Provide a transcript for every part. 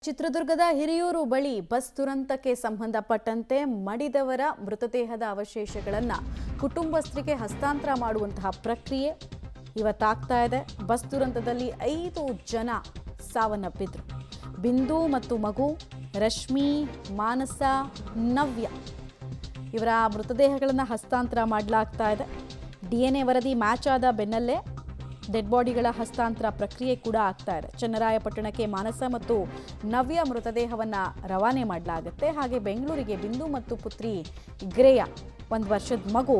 ಚಿತ್ರದುರ್ಗದ ಹಿರಿಯೂರು ಬಳಿ ಬಸ್ ದುರಂತಕ್ಕೆ ಸಂಬಂಧಪಟ್ಟಂತೆ ಮಡಿದವರ ಮೃತದೇಹದ ಅವಶೇಷಗಳನ್ನು ಕುಟುಂಬಸ್ಥರಿಗೆ ಹಸ್ತಾಂತರ ಮಾಡುವಂತಹ ಪ್ರಕ್ರಿಯೆ ಇವತ್ತಾಗ್ತಾ ಇದೆ. ಬಸ್ ದುರಂತದಲ್ಲಿ 5 ಜನ ಸಾವನ್ನಪ್ಪಿದ್ರು. ಬಿಂದು ಮತ್ತು ಮಗು, ರಶ್ಮಿ, ಮಾನಸ, ನವ್ಯ ಇವರ ಮೃತದೇಹಗಳನ್ನು ಹಸ್ತಾಂತರ ಮಾಡಲಾಗ್ತಾ ಇದೆ. DNA ವರದಿ ಮ್ಯಾಚ್ ಆದ ಬೆನ್ನಲ್ಲೇ ಡೆಡ್ ಬಾಡಿಗಳ ಹಸ್ತಾಂತರ ಪ್ರಕ್ರಿಯೆ ಕೂಡ ಆಗ್ತಾ ಇದೆ. ಚನ್ನರಾಯಪಟ್ಟಣಕ್ಕೆ ಮಾನಸ ಮತ್ತು ನವ್ಯ ಮೃತದೇಹವನ್ನು ರವಾನೆ ಮಾಡಲಾಗುತ್ತೆ. ಹಾಗೆ ಬೆಂಗಳೂರಿಗೆ ಬಿಂದು ಮತ್ತು ಪುತ್ರಿ ಗ್ರೇಯ 1 ವರ್ಷದ ಮಗು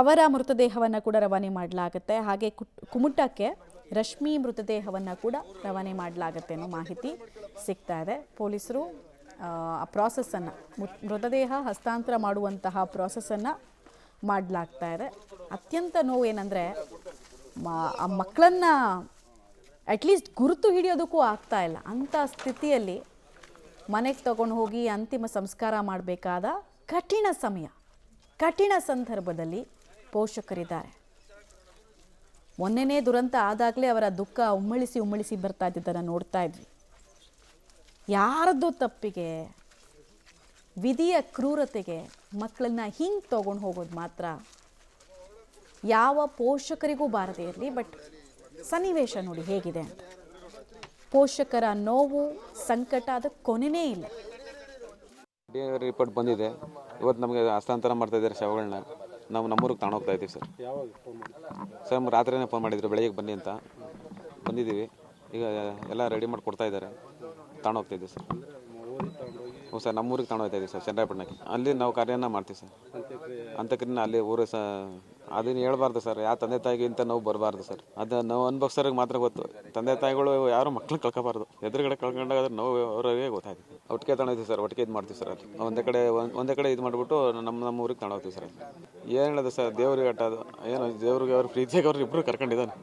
ಅವರ ಮೃತದೇಹವನ್ನು ಕೂಡ ರವಾನೆ ಮಾಡಲಾಗುತ್ತೆ. ಹಾಗೆ ಕುಮಟಕ್ಕೆ ರಶ್ಮಿ ಮೃತದೇಹವನ್ನು ಕೂಡ ರವಾನೆ ಮಾಡಲಾಗುತ್ತೆ ಅನ್ನೋ ಮಾಹಿತಿ ಸಿಗ್ತಾ ಇದೆ. ಪೊಲೀಸರು ಆ ಪ್ರಾಸೆಸ್ಸನ್ನು ಮೃತದೇಹ ಹಸ್ತಾಂತರ ಮಾಡುವಂತಹ ಪ್ರಾಸೆಸ್ಸನ್ನು ಮಾಡಲಾಗ್ತಾ ಇದೆ. ಅತ್ಯಂತ ನೋವು ಏನಂದರೆ ಆ ಮಕ್ಕಳನ್ನ ಅಟ್ಲೀಸ್ಟ್ ಗುರುತು ಹಿಡಿಯೋದಕ್ಕೂ ಆಗ್ತಾ ಇಲ್ಲ. ಅಂಥ ಸ್ಥಿತಿಯಲ್ಲಿ ಮನೆಗೆ ತಗೊಂಡು ಹೋಗಿ ಅಂತಿಮ ಸಂಸ್ಕಾರ ಮಾಡಬೇಕಾದ ಕಠಿಣ ಸಮಯ, ಕಠಿಣ ಸಂದರ್ಭದಲ್ಲಿ ಪೋಷಕರಿದ್ದಾರೆ. ಮೊನ್ನೆನೇ ದುರಂತ ಆದಾಗಲೇ ಅವರ ದುಃಖ ಉಮ್ಮಳಿಸಿ ಬರ್ತಾ ಇದ್ದಿದ್ದನ್ನು ನೋಡ್ತಾ ಇದ್ವಿ. ಯಾರದ್ದು ತಪ್ಪಿಗೆ, ವಿಧಿಯ ಕ್ರೂರತೆಗೆ ಮಕ್ಕಳನ್ನ ಹಿಂಗೆ ತಗೊಂಡು ಹೋಗೋದು ಮಾತ್ರ ಯಾವ ಪೋಷಕರಿಗೂ ಬಾರದೇ ಇರಲಿ. ಬಟ್ ಸನ್ನಿವೇಶ ನೋಡಿ ಹೇಗಿದೆ ಅಂತ. ಪೋಷಕರ ನೋವು, ಸಂಕಟ ಅದು ಕೊನೆಯೇ ಇಲ್ಲ. ರಿಪೋರ್ಟ್ ಬಂದಿದೆ. ಇವತ್ತು ನಮಗೆ ಹಸ್ತಾಂತರ ಮಾಡ್ತಾ ಇದ್ದಾರೆ ಶವಗಳನ್ನ. ನಾವು ನಮ್ಮೂರಿಗೆ ತಗೊಂಡೋಗ್ತಾ ಇದ್ದೀವಿ ಸರ್. ಸರ್ ರಾತ್ರಿನೇ ಫೋನ್ ಮಾಡಿದ್ರು, ಬೆಳಗ್ಗೆ ಬನ್ನಿ ಅಂತ. ಬಂದಿದ್ದೀವಿ. ಈಗ ಎಲ್ಲ ರೆಡಿ ಮಾಡಿ ಕೊಡ್ತಾ ಇದ್ದಾರೆ. ತಗೊಂಡೋಗ್ತಾ ಇದ್ದೀವಿ ಸರ್. ಹ್ಞೂ ಸರ್, ನಮ್ಮೂರಿಗೆ ತಗೊಂಡೋಗ್ತಾ ಇದ್ದೀವಿ ಸರ್, ಚನ್ನರಾಯಪಟ್ಟಣಕ್ಕೆ. ಅಲ್ಲಿ ನಾವು ಕಾರ್ಯನ ಮಾಡ್ತೀವಿ ಸರ್. ಅಂತ್ಯಕ್ರಿಯೆ ಅಲ್ಲಿ ಊರು ಅದನ್ನು ಹೇಳ್ಬಾರ್ದು ಸರ್. ಯಾವ ತಂದೆ ತಾಯಿಗೆ ಇಂಥ ನೋವು ಬರಬಾರ್ದು ಸರ್. ಅದು ನೋವು ಅನ್ಭವಿಸೋರಿಗೆ ಮಾತ್ರ ಗೊತ್ತು. ತಂದೆ ತಾಯಿಗಳು ಯಾರು ಮಕ್ಳನ್ನ ಕಳ್ಕೊಬಾರ್ದು. ಎದುರುಗಡೆ ಕಳ್ಕೊಂಡಾಗ ನೋವು ಅವರಿಗೆ ಗೊತ್ತಾಯ್ತು. ಒಟ್ಟಿಗೆ ತಗೊಂಡಿದ್ದೀವಿ ಸರ್, ಒಟ್ಟಿಗೆ ಇದು ಮಾಡ್ತೀವಿ ಸರ್. ಅಲ್ಲಿ ಒಂದೇ ಕಡೆ ಇದು ಮಾಡಿಬಿಟ್ಟು ನಮ್ಮ ಊರಿಗೆ ತಗೊಂಡೋಗ್ತೀವಿ ಸರ್. ಏನು ಹೇಳೋದು ಸರ್, ದೇವ್ರಿಗೆ ಅಟ್ಟೋದು ಏನು, ದೇವ್ರಿಗೆ ಅವ್ರ ಪ್ರೀತಿಯಾಗಿ ಅವ್ರು ಇಬ್ಬರು ಕರ್ಕೊಂಡಿದ್ದಾನೆ.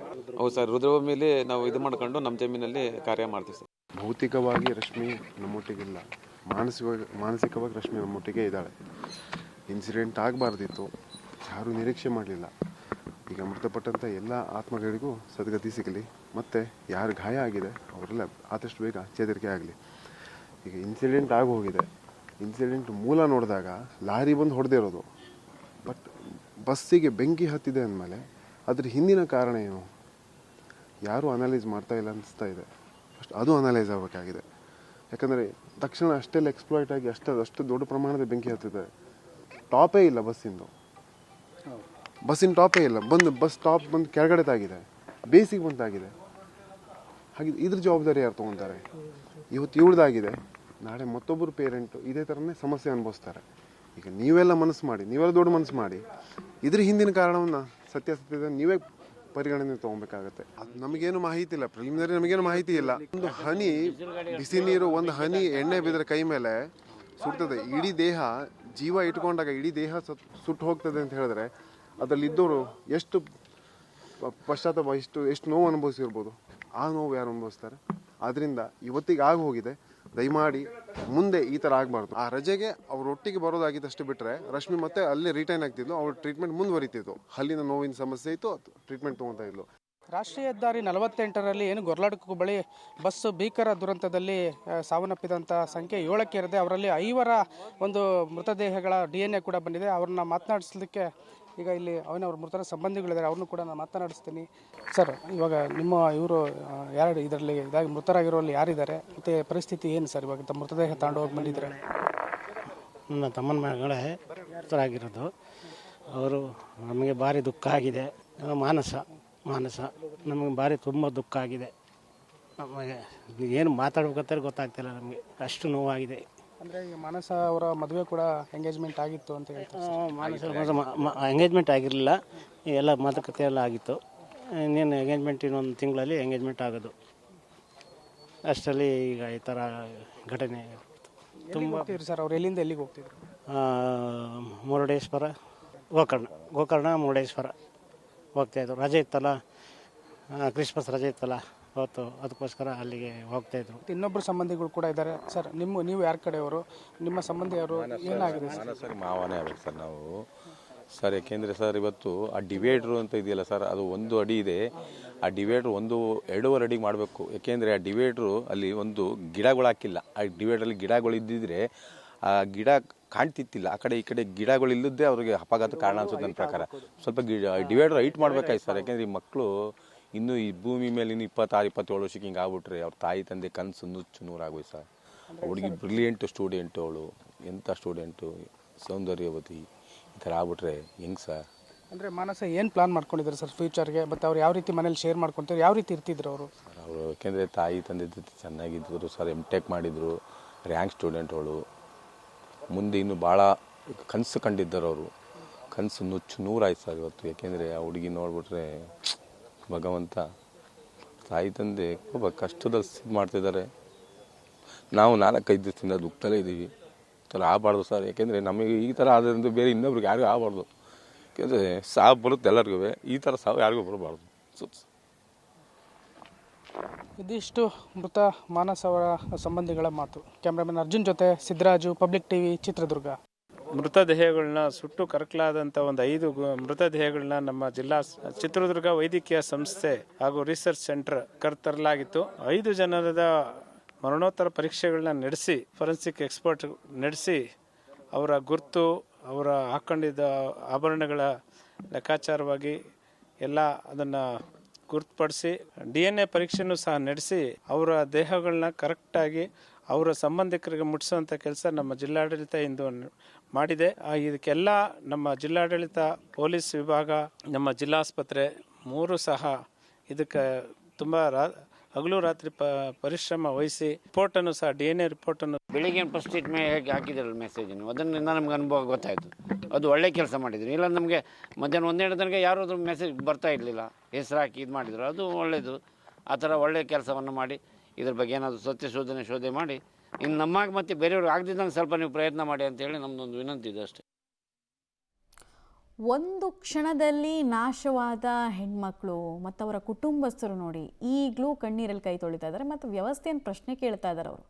ಹೌದು ಸರ್, ರುದ್ರಭೂಮಿಲಿ ನಾವು ಇದು ಮಾಡ್ಕೊಂಡು ನಮ್ಮ ಜಮೀನಲ್ಲಿ ಕಾರ್ಯ ಮಾಡ್ತೀವಿ ಸರ್. ಭೌತಿಕವಾಗಿ ರಶ್ಮಿ ನಮ್ಮೊಟ್ಟಿಗಿಲ್ಲ, ಮಾನಸಿಕವಾಗಿ ರಶ್ಮಿ ನಮ್ಮೊಟ್ಟಿಗೆ ಇದ್ದಾಳೆ. ಇನ್ಸಿಡೆಂಟ್ ಆಗಬಾರ್ದಿತ್ತು, ಯಾರೂ ನಿರೀಕ್ಷೆ ಮಾಡಲಿಲ್ಲ. ಈಗ ಮೃತಪಟ್ಟಂಥ ಎಲ್ಲ ಆತ್ಮಗಳಿಗೂ ಸದ್ಗತಿ ಸಿಗಲಿ, ಮತ್ತು ಯಾರು ಗಾಯ ಆಗಿದೆ ಅವರೆಲ್ಲ ಆದಷ್ಟು ಬೇಗ ಚೇತರಿಕೆ ಆಗಲಿ. ಈಗ ಇನ್ಸಿಡೆಂಟ್ ಆಗಿ ಹೋಗಿದೆ. ಇನ್ಸಿಡೆಂಟ್ ಮೂಲ ನೋಡಿದಾಗ ಲಾರಿ ಬಂದು ಹೊಡೆದೇ ಇರೋದು. ಬಟ್ ಬಸ್ಸಿಗೆ ಬೆಂಕಿ ಹತ್ತಿದೆ ಅಂದಮೇಲೆ ಅದ್ರ ಹಿಂದಿನ ಕಾರಣ ಏನು ಯಾರೂ ಅನಲೈಸ್ ಮಾಡ್ತಾ ಇಲ್ಲ ಅನಿಸ್ತಾ ಇದೆ. ಫಸ್ಟ್ ಅದು ಅನಲೈಸ್ ಆಗಬೇಕಾಗಿದೆ. ಯಾಕಂದರೆ ತಕ್ಷಣ ಅಷ್ಟೆಲ್ಲ ಎಕ್ಸ್ಪ್ಲಾಯ್ಟ್ ಆಗಿ ಅಷ್ಟು ದೊಡ್ಡ ಪ್ರಮಾಣದ ಬೆಂಕಿ ಹತ್ತಿದೆ. ಟಾಪೇ ಇಲ್ಲ ಬಸ್ಸಿನ ಟಾಪೇ ಇಲ್ಲ. ಬಸ್ ಟಾಪ್ ಬಂದು ಕೆಳಗಡೆ ತಾಗಿದೆ, ಬೇಸಿಗೆ ಬಂದಾಗಿದೆ. ಹಾಗೆ ಇದ್ರ ಜವಾಬ್ದಾರಿ ಯಾರು ತೊಗೊತಾರೆ? ಇವತ್ತು ಇವಳ್ದಾಗಿದೆ, ನಾಳೆ ಮತ್ತೊಬ್ಬರು ಪೇರೆಂಟು ಇದೇ ಥರನೇ ಸಮಸ್ಯೆ ಅನುಭವಿಸ್ತಾರೆ. ಈಗ ನೀವೆಲ್ಲ ಮನಸ್ಸು ಮಾಡಿ, ನೀವೆಲ್ಲ ದೊಡ್ಡ ಮನಸ್ಸು ಮಾಡಿ ಇದ್ರ ಹಿಂದಿನ ಕಾರಣವನ್ನು ಸತ್ಯಾಸತ್ಯದ ನೀವೇ ಪರಿಗಣನೆ ತೊಗೊಬೇಕಾಗತ್ತೆ. ಅದು ನಮಗೇನು ಮಾಹಿತಿ ಇಲ್ಲ, ಪ್ರಿಲಿಮಿನರಿ ನಮಗೇನು ಮಾಹಿತಿ ಇಲ್ಲ. ಒಂದು ಹನಿ ಬಿಸಿ ನೀರು, ಒಂದು ಹನಿ ಎಣ್ಣೆ ಬಿದ್ದರೆ ಕೈ ಮೇಲೆ ಸುಡ್ತದೆ. ಇಡೀ ದೇಹ ಜೀವ ಇಟ್ಕೊಂಡಾಗ ಇಡೀ ದೇಹ ಸುಟ್ಟು ಹೋಗ್ತದೆ ಅಂತ ಹೇಳಿದ್ರೆ ಅದರಲ್ಲಿ ಇದ್ದವರು ಎಷ್ಟು ಪಶ್ಚಾತ್ತಾಪ, ಎಷ್ಟು ನೋವು ಅನುಭವಿಸಿರ್ಬೋದು. ಆ ನೋವು ಯಾರು ಅನುಭವಿಸ್ತಾರೆ? ಆದ್ದರಿಂದ ಇವತ್ತಿಗೆ ಆಗಿ ಹೋಗಿದೆ. ದಯಮಾಡಿ ಮುಂದೆ ಈ ಥರ ಆಗಬಾರ್ದು. ಆ ರಜೆಗೆ ಅವ್ರ ಒಟ್ಟಿಗೆ ಬರೋದಾಗಿದ್ದಷ್ಟು ಬಿಟ್ಟರೆ ರಶ್ಮಿ ಮತ್ತೆ ಅಲ್ಲೇ ರಿಟೈನ್ ಆಗ್ತಿದ್ಲು. ಅವ್ರ ಟ್ರೀಟ್ಮೆಂಟ್ ಮುಂದುವರಿತಿದ್ವು. ಹಲ್ಲಿನ ನೋವಿನ ಸಮಸ್ಯೆ ಇತ್ತು, ಟ್ರೀಟ್ಮೆಂಟ್ ತೊಗೊತಾ ಇದ್ಲು. ರಾಷ್ಟ್ರೀಯ ಹೆದ್ದಾರಿ 48ರಲ್ಲಿ ಏನು ಗೊರ್ಲಾಡಕ್ಕೂ ಬಳಿ ಬಸ್ಸು ಭೀಕರ ದುರಂತದಲ್ಲಿ ಸಾವನ್ನಪ್ಪಿದಂಥ ಸಂಖ್ಯೆ 7ಕ್ಕೆ ಇರದೆ. ಅವರಲ್ಲಿ 5ರ ಒಂದು ಮೃತದೇಹಗಳ DNA ಕೂಡ ಬಂದಿದೆ. ಅವ್ರನ್ನ ಮಾತನಾಡಿಸ್ಲಿಕ್ಕೆ ಈಗ ಇಲ್ಲಿ ಅವ್ರ ಮೃತರ ಸಂಬಂಧಿಗಳಿದ್ದಾರೆ, ಅವ್ರನ್ನೂ ಕೂಡ ನಾನು ಮಾತನಾಡಿಸ್ತೀನಿ. ಸರ್, ಇವಾಗ ನಿಮ್ಮ ಇವರು ಯಾರು ಇದರಲ್ಲಿ ಇದಾಗಿ ಮೃತರಾಗಿರೋಲ್ಲಿ ಯಾರಿದ್ದಾರೆ, ಮತ್ತು ಪರಿಸ್ಥಿತಿ ಏನು ಸರ್? ಇವಾಗ ತಮ್ಮ ಮೃತದೇಹ ತಗೊಂಡು ಹೋಗಿ ಬಂದಿದ್ದಾರೆ. ನನ್ನ ತಮ್ಮನ ಮಗಳೇ ಮೃತರಾಗಿರೋದು. ಅವರು ನಮಗೆ ಭಾರಿ ದುಃಖ ಆಗಿದೆ. ಮಾನಸ ನಮಗೆ ಭಾರಿ ತುಂಬ ದುಃಖ ಆಗಿದೆ. ನಮಗೆ ಏನು ಮಾತಾಡ್ಬೇಕಂತ ಗೊತ್ತಾಗ್ತಿಲ್ಲ, ನಮಗೆ ಅಷ್ಟು ನೋವಾಗಿದೆ. ಅಂದರೆ ಈಗ ಮಾನಸ ಅವರ ಮದುವೆ ಕೂಡ ಎಂಗೇಜ್ಮೆಂಟ್ ಆಗಿತ್ತು ಅಂತ ಹೇಳ್ತಾರೆ. ಮಾನಸ ಎಂಗೇಜ್ಮೆಂಟ್ ಆಗಿರಲಿಲ್ಲ, ಎಲ್ಲ ಮಾತುಕತೆ ಎಲ್ಲ ಆಗಿತ್ತು. ಇನ್ನೇನು ಎಂಗೇಜ್ಮೆಂಟ್ ಇನ್ನೊಂದು ತಿಂಗಳಲ್ಲಿ ಎಂಗೇಜ್ಮೆಂಟ್ ಆಗೋದು. ಅಷ್ಟರಲ್ಲಿ ಈಗ ಈ ಥರ ಘಟನೆ ತುಂಬ. ಸರ್, ಅವ್ರು ಎಲ್ಲಿಂದ ಎಲ್ಲಿಗೆ ಹೋಗ್ತಿದ್ರು? ಮುರುಡೇಶ್ವರ, ಗೋಕರ್ಣ ಮುರುಡೇಶ್ವರ ಹೋಗ್ತಾಯಿದ್ರು. ರಜೆ ಇತ್ತಲ್ಲ, ಕ್ರಿಸ್ಮಸ್ ರಜೆ ಇತ್ತಲ್ಲ ಅವತ್ತು, ಅದಕ್ಕೋಸ್ಕರ ಅಲ್ಲಿಗೆ ಹೋಗ್ತಾಯಿದ್ರು. ಇನ್ನೊಬ್ಬರು ಸಂಬಂಧಿಗಳು ಕೂಡ ಇದ್ದಾರೆ. ಸರ್, ನೀವು ಯಾರ ಕಡೆಯವರು? ನಿಮ್ಮ ಸಂಬಂಧಿ ಅವರು? ಏನಾಗಿದೆ ಸರ್? ಮಾವನೇ ಆಗಬೇಕು ಸರ್. ನಾವು ಸರ್ ಯಾಕೆಂದರೆ ಸರ್ ಇವತ್ತು ಆ ಡಿವೈಡ್ರು ಅಂತ ಇದೆಯಲ್ಲ ಸರ್, ಅದು 1 ಅಡಿ ಇದೆ. ಆ ಡಿವೈಡ್ರು 2.5 ಅಡಿಗೆ ಮಾಡಬೇಕು. ಯಾಕೆಂದರೆ ಆ ಡಿವೈಡ್ರು ಅಲ್ಲಿ ಒಂದು ಗಿಡಗಳು ಹಾಕಿಲ್ಲ. ಆ ಡಿವೈಡ್ರಲ್ಲಿ ಗಿಡಗಳು ಇದ್ದಿದ್ರೆ ಆ ಗಿಡ ಕಾಣ್ತಿತ್ತಿಲ್ಲ. ಆ ಕಡೆ ಈ ಕಡೆ ಗಿಡಗಳು ಇಲ್ಲದ್ದೇ ಅವ್ರಿಗೆ ಅಪಘಾತ ಕಾರಣ ಅನ್ಸುತ್ತೆ ನನ್ನ ಪ್ರಕಾರ. ಸ್ವಲ್ಪ ಡಿವೈಡ್ರ್ ಹೈಟ್ ಮಾಡಬೇಕಾಯ್ತು ಸರ್. ಯಾಕೆಂದರೆ ಈ ಮಕ್ಕಳು ಇನ್ನೂ ಈ ಭೂಮಿ ಮೇಲೆ ಇನ್ನು 26-27 ವರ್ಷಕ್ಕೆ ಹಿಂಗೆ ಆಗ್ಬಿಟ್ರೆ ಅವ್ರ ತಾಯಿ ತಂದೆ ಕನಸು ನುಚ್ಚು ನೂರಾಗೋಯ್ತು ಸರ್. ಹುಡುಗಿ ಬ್ರಿಲಿಯಂಟು ಸ್ಟೂಡೆಂಟು, ಅವಳು ಎಂಥ ಸ್ಟೂಡೆಂಟು, ಸೌಂದರ್ಯವತಿ, ಈ ಥರ ಆಗ್ಬಿಟ್ರೆ ಹೆಂಗೆ ಸರ್? ಅಂದರೆ ಮಾನಸ ಏನು ಪ್ಲಾನ್ ಮಾಡ್ಕೊಂಡಿದ್ದಾರೆ ಸರ್ ಫ್ಯೂಚರ್ಗೆ? ಮತ್ತು ಅವ್ರು ಯಾವ ರೀತಿ ಮನೇಲಿ ಶೇರ್ ಮಾಡ್ಕೊತಾರೆ, ಯಾವ ರೀತಿ ಇರ್ತಿದ್ರು ಅವರು? ಅವರು ಯಾಕೆಂದರೆ ತಾಯಿ ತಂದೆ ಜೊತೆ ಚೆನ್ನಾಗಿದ್ದರು ಸರ್. M.Tech ಮಾಡಿದರು, ರ್ಯಾಂಕ್ ಸ್ಟೂಡೆಂಟ್ ಅವಳು. ಮುಂದೆ ಇನ್ನೂ ಭಾಳ ಕನಸು ಕಂಡಿದ್ದರು ಅವರು. ಕನಸು ನುಚ್ಚು ನೂರಾಯ್ತು ಸರ್ ಇವತ್ತು. ಯಾಕೆಂದರೆ ಆ ಹುಡುಗಿ ನೋಡ್ಬಿಟ್ರೆ ಭಗವಂತ, ತಾಯಿ ತಂದೆ ಒಬ್ಬ ಕಷ್ಟದಲ್ಲಿ ಇದು ಮಾಡ್ತಿದ್ದಾರೆ. ನಾವು 4-5 ದಿವಸದಿಂದ ದುಃಖದಲ್ಲೇ ಇದ್ದೀವಿ. ಈ ಥರ ಆಗಬಾರ್ದು ಸರ್. ಯಾಕೆಂದರೆ ನಮಗೆ ಈ ಥರ ಆದ್ರಿಂದ ಬೇರೆ ಇನ್ನೊಬ್ರಿಗೆ ಯಾರಿಗೂ ಆಗಬಾರ್ದು. ಯಾಕೆಂದರೆ ಸಾವು ಬರುತ್ತೆ ಎಲ್ಲರಿಗೂ, ಈ ಥರ ಸಾವು ಯಾರಿಗೂ ಬರಬಾರ್ದು. ಇದಿಷ್ಟು ಮೃತ ಮಾನಸ್ ಅವರ ಸಂಬಂಧಿಗಳ ಮಾತು. ಕ್ಯಾಮ್ರಾಮನ್ ಅರ್ಜುನ್ ಜೊತೆ ಸಿದ್ದರಾಜು, ಪಬ್ಲಿಕ್ ಟಿವಿ, ಚಿತ್ರದುರ್ಗ. ಮೃತದೇಹಗಳನ್ನ ಸುಟ್ಟು ಕರಕಲಾದಂಥ ಒಂದು 5 ಮೃತದೇಹಗಳನ್ನ ನಮ್ಮ ಜಿಲ್ಲಾ ಚಿತ್ರದುರ್ಗ ವೈದ್ಯಕೀಯ ಸಂಸ್ಥೆ ಹಾಗೂ ರಿಸರ್ಚ್ ಸೆಂಟರ್ ಕರೆತರಲಾಗಿತ್ತು. 5 ಜನರದ ಮರಣೋತ್ತರ ಪರೀಕ್ಷೆಗಳನ್ನ ನಡೆಸಿ, ಫೊರೆನ್ಸಿಕ್ ಎಕ್ಸ್ಪರ್ಟ್ ನಡೆಸಿ, ಅವರ ಗುರುತು, ಅವರ ಹಾಕ್ಕೊಂಡಿದ್ದ ಆಭರಣಗಳ ಲೆಕ್ಕಾಚಾರವಾಗಿ ಎಲ್ಲ ಅದನ್ನು ಗುರುತುಪಡಿಸಿ DNA ಪರೀಕ್ಷೆನೂ ಸಹ ನಡೆಸಿ ಅವರ ದೇಹಗಳನ್ನ ಕರೆಕ್ಟಾಗಿ ಅವರ ಸಂಬಂಧಿಕರಿಗೆ ಮುಟ್ಟಿಸುವಂಥ ಕೆಲಸ ನಮ್ಮ ಜಿಲ್ಲಾಡಳಿತ ಇಂದು ಮಾಡಿದೆ. ಇದಕ್ಕೆಲ್ಲ ನಮ್ಮ ಜಿಲ್ಲಾಡಳಿತ, ಪೊಲೀಸ್ ವಿಭಾಗ, ನಮ್ಮ ಜಿಲ್ಲಾಸ್ಪತ್ರೆ 3 ಸಹ ಇದಕ್ಕೆ ತುಂಬ ಹಗಲು ರಾತ್ರಿ ಪರಿಶ್ರಮ ವಹಿಸಿ ರಿಪೋರ್ಟನ್ನು ಸಹ DNA ರಿಪೋರ್ಟನ್ನು ಬೆಳಿಗ್ಗೆ ಫಸ್ಟ್ ಟ್ರೀಟ್ಮೆಂಟ್ ಹೇಗೆ ಹಾಕಿದ್ರಲ್ಲ ಮೆಸೇಜ್, ನೀವು ಅದರಿಂದ ನಮ್ಗೆ ಅನುಭವ ಗೊತ್ತಾಯಿತು. ಅದು ಒಳ್ಳೆ ಕೆಲಸ ಮಾಡಿದ್ರು. ಇಲ್ಲ ನಮಗೆ ಮಧ್ಯಾಹ್ನ 1-2 ತನಕ ಯಾರೂ ಅದ್ರ ಮೆಸೇಜ್ ಬರ್ತಾ ಇರಲಿಲ್ಲ. ಹೆಸರು ಹಾಕಿ ಇದು ಮಾಡಿದ್ರು, ಅದು ಒಳ್ಳೆಯದು. ಆ ಥರ ಒಳ್ಳೆಯ ಕೆಲಸವನ್ನು ಮಾಡಿ ಇದ್ರ ಬಗ್ಗೆ ಏನಾದರೂ ಶೋಧನೆ ಮಾಡಿ ಇನ್ನು ನಮ್ಮಾಗ ಮತ್ತು ಬೇರೆಯವ್ರಿಗೆ ಆಗದಿದ್ದಂಗೆ ಸ್ವಲ್ಪ ನೀವು ಪ್ರಯತ್ನ ಮಾಡಿ ಅಂತೇಳಿ ನಮ್ಮದೊಂದು ವಿನಂತಿ ಇದೆ ಅಷ್ಟೇ. ಒಂದು ಕ್ಷಣದಲ್ಲಿ ನಾಶವಾದ ಹೆಣ್ಮಕ್ಳು ಮತ್ತು ಅವರ ಕುಟುಂಬಸ್ಥರು ನೋಡಿ ಈಗಲೂ ಕಣ್ಣೀರಲ್ಲಿ ಕೈ ತೊಳಿತಾ ಇದ್ದಾರೆ ಮತ್ತು ವ್ಯವಸ್ಥೆಯನ್ನು ಪ್ರಶ್ನೆ ಕೇಳ್ತಾ ಇದ್ದಾರೆ. ಅವರು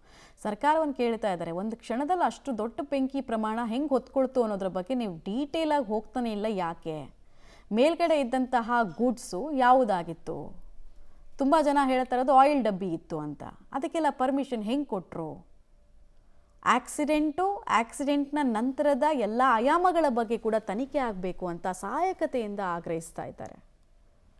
ಸರ್ಕಾರವನ್ನು ಕೇಳ್ತಾ ಇದ್ದಾರೆ, ಒಂದು ಕ್ಷಣದಲ್ಲಿ ಅಷ್ಟು ದೊಡ್ಡ ಬೆಂಕಿ ಪ್ರಮಾಣ ಹೆಂಗೆ ಹೊತ್ಕೊಳ್ತು ಅನ್ನೋದ್ರ ಬಗ್ಗೆ ನೀವು ಡೀಟೇಲಾಗಿ ಹೋಗ್ತಾನೆ ಇಲ್ಲ. ಯಾಕೆ? ಮೇಲ್ಗಡೆ ಇದ್ದಂತಹ ಗುಡ್ಸು ಯಾವುದಾಗಿತ್ತು? ತುಂಬ ಜನ ಹೇಳ್ತಾ ಇರೋದು ಆಯಿಲ್ ಡಬ್ಬಿ ಇತ್ತು ಅಂತ. ಅದಕ್ಕೆಲ್ಲ ಪರ್ಮಿಷನ್ ಹೆಂಗೆ ಕೊಟ್ಟರು? ಆಕ್ಸಿಡೆಂಟ್ನ ನಂತರದ ಎಲ್ಲ ಆಯಾಮಗಳ ಬಗ್ಗೆ ಕೂಡ ತನಿಖೆ ಆಗಬೇಕು ಅಂತ ಸಹಾಯಕತೆಯಿಂದ ಆಗ್ರಹಿಸ್ತಾ ಇದ್ದಾರೆ.